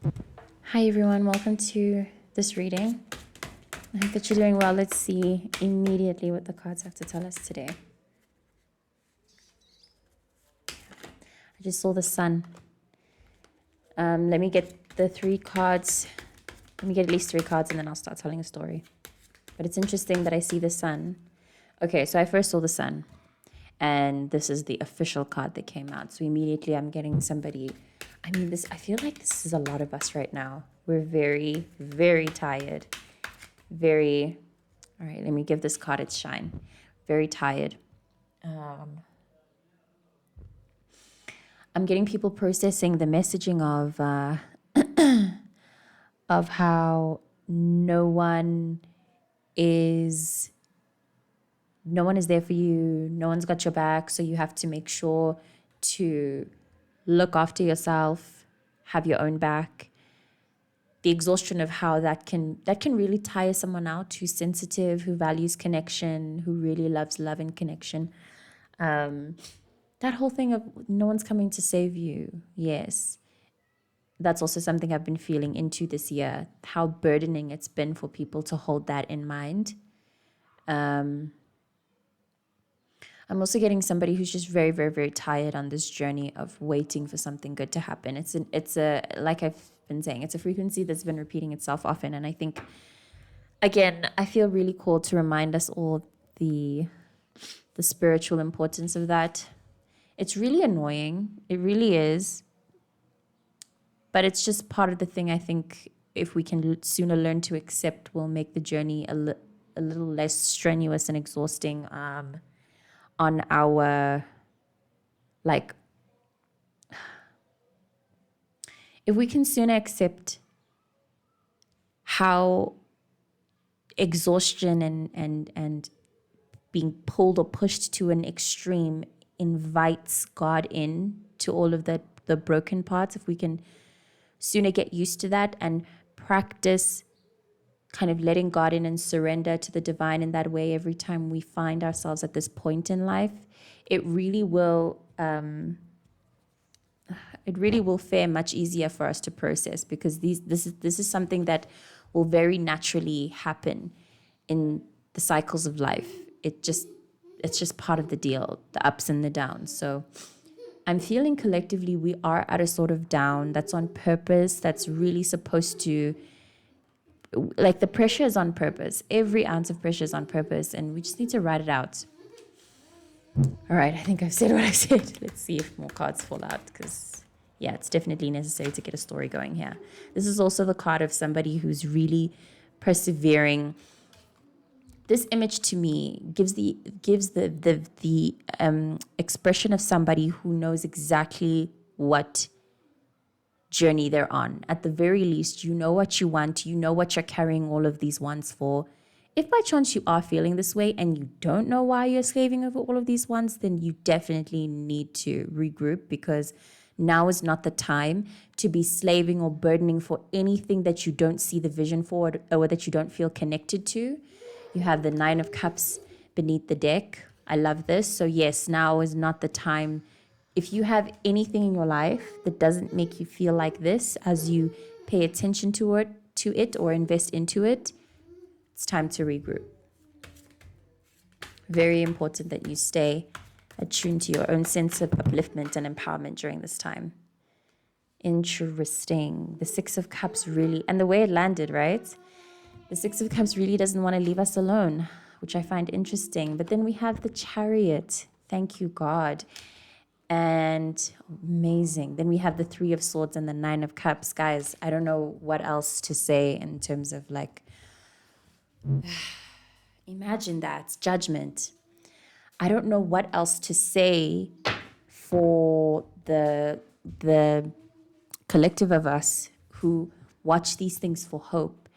Hi everyone, welcome to this reading. I hope that you're doing well. Let's see immediately what the cards have to tell us today. I just saw the sun. Let me get the 3 cards. Let me get at least 3 cards and then I'll start telling a story. But it's interesting that I see the sun. Okay, so I first saw the sun. And this is the official card that came out. So immediately I'm getting somebody. I feel like this is a lot of us right now. We're very, very tired. All right, let me give this card its shine. Very tired. I'm getting people processing the messaging of how is no one is there for you. No one's got your back. So you have to make sure to look after yourself, have your own back. The exhaustion of how that can really tire someone out who's sensitive, who values connection, who really loves love and connection. That whole thing of no one's coming to save you. Yes. That's also something I've been feeling into this year, how burdening it's been for people to hold that in mind. I'm also getting somebody who's just very, very, very tired on this journey of waiting for something good to happen. It's a like I've been saying, it's a frequency that's been repeating itself often. And I think, again, I feel really called to remind us all the spiritual importance of that. It's really annoying. It really is. But it's just part of the thing. I think if we can sooner learn to accept, will make the journey a little less strenuous and exhausting on our, like, if we can sooner accept how exhaustion and being pulled or pushed to an extreme invites God in to all of the broken parts, if we can sooner get used to that and practice kind of letting God in and surrender to the divine in that way every time we find ourselves at this point in life, it really will fare much easier for us to process, because this is something that will very naturally happen in the cycles of life. It's just part of the deal, the ups and the downs. So I'm feeling collectively we are at a sort of down that's on purpose, that's really supposed to, like, the pressure is on purpose. Every ounce of pressure is on purpose, and we just need to ride it out. All right, I think I've said what I said. Let's see if more cards fall out, because, yeah, it's definitely necessary to get a story going here. This is also the card of somebody who's really persevering. This image to me gives the expression of somebody who knows exactly what journey they're on. At the very least, you know what you want, you know what you're carrying all of these wants for. If by chance you are feeling this way and you don't know why you're slaving over all of these wants, then you definitely need to regroup, because now is not the time to be slaving or burdening for anything that you don't see the vision for, or that you don't feel connected to. You have the 9 of Cups beneath the deck. I love this. So yes, now is not the time. If you have anything in your life that doesn't make you feel like this, as you pay attention to it or invest into it, it's time to regroup. Very important that you stay attuned to your own sense of upliftment and empowerment during this time. Interesting. The 6 of Cups really, and the way it landed, right? The 6 of Cups really doesn't want to leave us alone, which I find interesting. But then we have the Chariot. Thank you, God. And amazing. Then we have the 3 of Swords and the 9 of Cups. Guys, I don't know what else to say in terms of, like, imagine that. Judgment. I don't know what else to say for the collective of us who watch these things for hope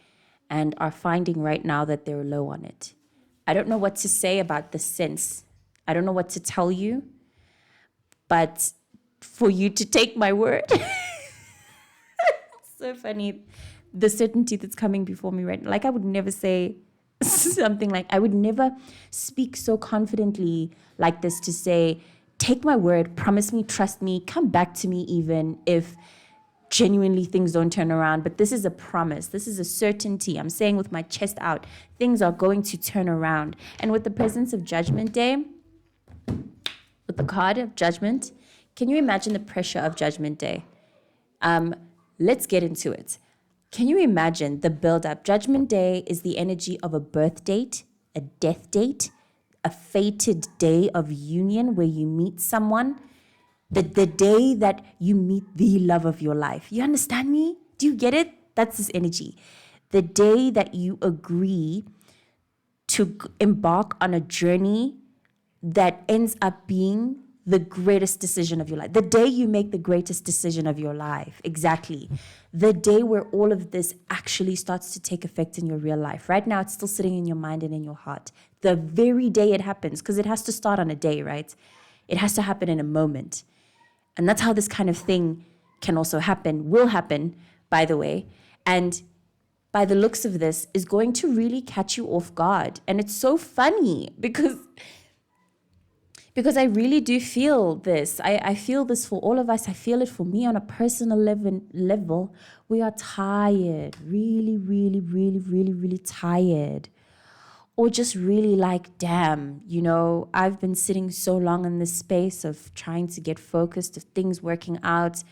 and are finding right now that they're low on it. I don't know what to say about the sense. I don't know what to tell you, but for you to take my word, it's so funny, the certainty that's coming before me right now. Like, I would never say something like, I would never speak so confidently like this, to say, take my word, promise me, trust me, come back to me even if genuinely things don't turn around, but this is a promise. This is a certainty. I'm saying with my chest out, things are going to turn around. And with the presence of Judgment Day, with the card of Judgment, can you imagine the pressure of Judgment Day? Let's get into it. Can you imagine the build-up? Judgment Day is the energy of a birth date, a death date, a fated day of union where you meet someone, the day that you meet the love of your life. You understand me? Do you get it? That's this energy. The day that you agree to embark on a journey that ends up being the greatest decision of your life. The day you make the greatest decision of your life. Exactly. The day where all of this actually starts to take effect in your real life. Right now, it's still sitting in your mind and in your heart. The very day it happens, because it has to start on a day, right? It has to happen in a moment. And that's how this kind of thing can also happen, will happen, by the way. And by the looks of this, is going to really catch you off guard. And it's so funny because I really do feel this. I feel this for all of us. I feel it for me on a personal level. We are tired, really, really, really, really, really tired. Or just really like, damn, I've been sitting so long in this space of trying to get focused, of things working out.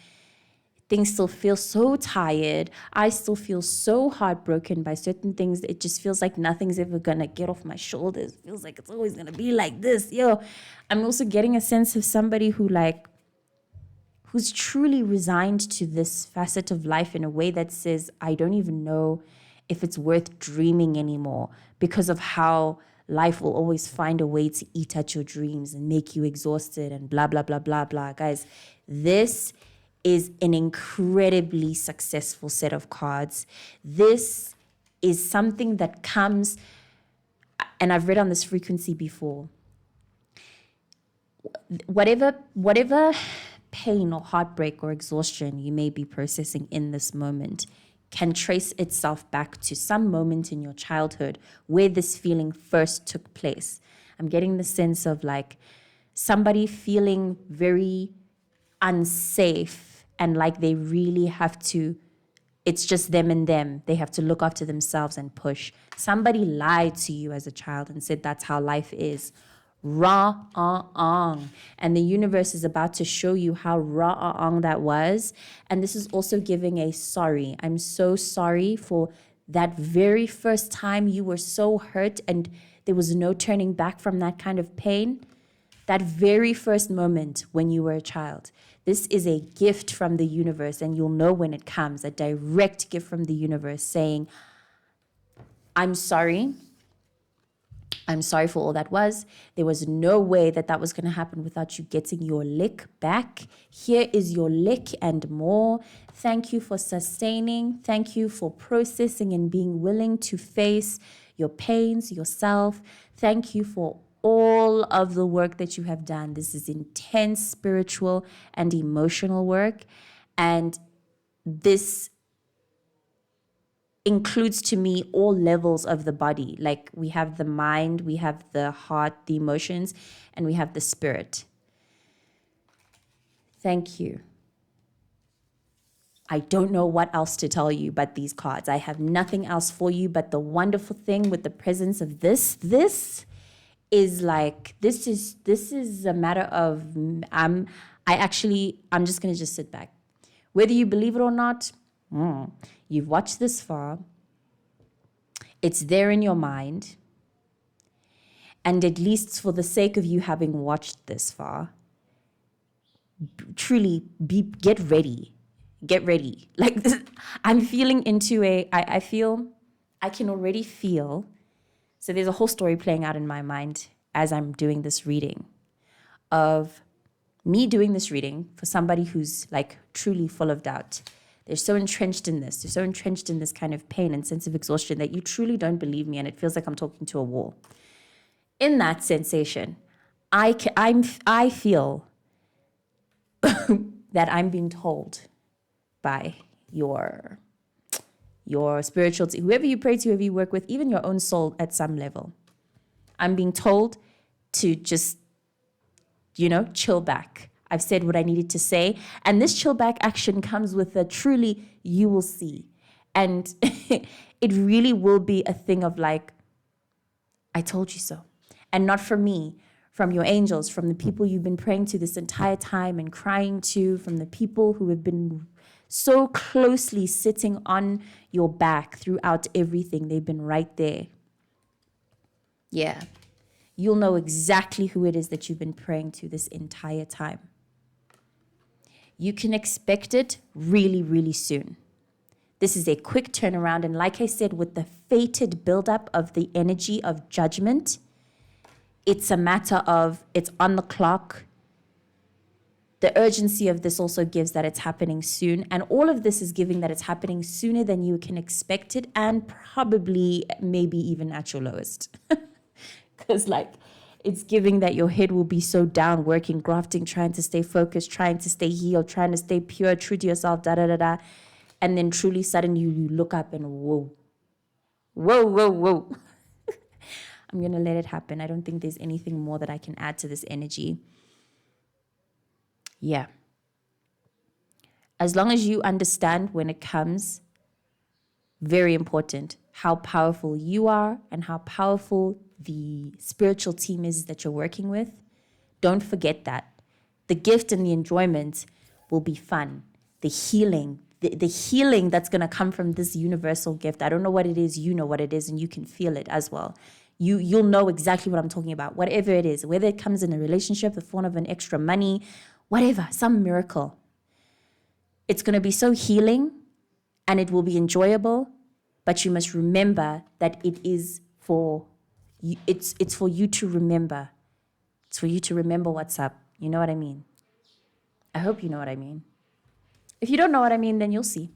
Things still feel so tired. I still feel so heartbroken by certain things. It just feels like nothing's ever going to get off my shoulders. It feels like it's always going to be like this. I'm also getting a sense of somebody who's truly resigned to this facet of life in a way that says, I don't even know if it's worth dreaming anymore because of how life will always find a way to eat at your dreams and make you exhausted and blah, blah, blah, blah, blah. Guys, this is an incredibly successful set of cards. This is something that comes, and I've read on this frequency before. Whatever pain or heartbreak or exhaustion you may be processing in this moment can trace itself back to some moment in your childhood where this feeling first took place. I'm getting the sense of like somebody feeling very unsafe and like they really have to, it's just them and them. They have to look after themselves and push. Somebody lied to you as a child and said that's how life is. Wrong. And the universe is about to show you how wrong that was. And this is also giving a sorry. I'm so sorry for that very first time you were so hurt and there was no turning back from that kind of pain. That very first moment when you were a child. This is a gift from the universe, and you'll know when it comes, a direct gift from the universe saying, I'm sorry. I'm sorry for all that was. There was no way that was going to happen without you getting your lick back. Here is your lick and more. Thank you for sustaining. Thank you for processing and being willing to face your pains yourself. Thank you for all of the work that you have done. This is intense spiritual and emotional work. And this includes to me all levels of the body. Like we have the mind, we have the heart, the emotions, and we have the spirit. Thank you. I don't know what else to tell you but these cards. I have nothing else for you but the wonderful thing with the presence of this is like, this is a matter of, I'm just going to just sit back. Whether you believe it or not, you've watched this far. It's there in your mind. And at least for the sake of you having watched this far, truly get ready. Get ready. Like this, I'm feeling into I can already feel. So there's a whole story playing out in my mind as I'm doing this reading of me doing this reading for somebody who's like truly full of doubt. They're so entrenched in this. They're so entrenched in this kind of pain and sense of exhaustion that you truly don't believe me and it feels like I'm talking to a wall. In that sensation, I feel that I'm being told by your spiritual team, whoever you pray to, whoever you work with, even your own soul at some level. I'm being told to just, chill back. I've said what I needed to say. And this chill back action comes with a truly, you will see. And it really will be a thing of like, I told you so. And not from me, from your angels, from the people you've been praying to this entire time and crying to, from the people who have been so closely sitting on your back throughout everything. They've been right there. Yeah. You'll know exactly who it is that you've been praying to this entire time. You can expect it really, really soon. This is a quick turnaround. And like I said, with the fated buildup of the energy of judgment, it's a matter of it's on the clock. The urgency of this also gives that it's happening soon. And all of this is giving that it's happening sooner than you can expect it, and probably maybe even at your lowest. Because it's giving that your head will be so down, working, grafting, trying to stay focused, trying to stay healed, trying to stay pure, true to yourself, da-da-da-da. And then truly suddenly you look up and whoa. I'm going to let it happen. I don't think there's anything more that I can add to this energy. Yeah. As long as you understand when it comes, very important, how powerful you are and how powerful the spiritual team is that you're working with. Don't forget that. The gift and the enjoyment will be fun. The healing, the healing that's going to come from this universal gift. I don't know what it is. You know what it is, and you can feel it as well. You'll know exactly what I'm talking about, whatever it is, whether it comes in a relationship, the form of an extra money, whatever, some miracle. It's going to be so healing and it will be enjoyable, but you must remember that it is for you. It's for you to remember. It's for you to remember what's up. You know what I mean? I hope you know what I mean. If you don't know what I mean, then you'll see.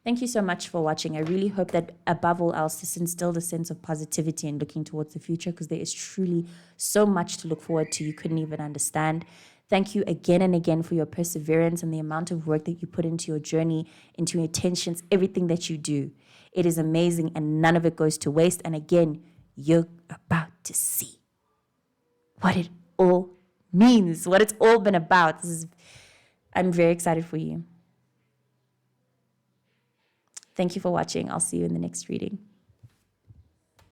Thank you so much for watching. I really hope that above all else, this instilled a sense of positivity and looking towards the future, because there is truly so much to look forward to. You couldn't even understand. Thank you again and again for your perseverance and the amount of work that you put into your journey, into your intentions, everything that you do. It is amazing and none of it goes to waste. And again, you're about to see what it all means, what it's all been about. I'm very excited for you. Thank you for watching. I'll see you in the next reading.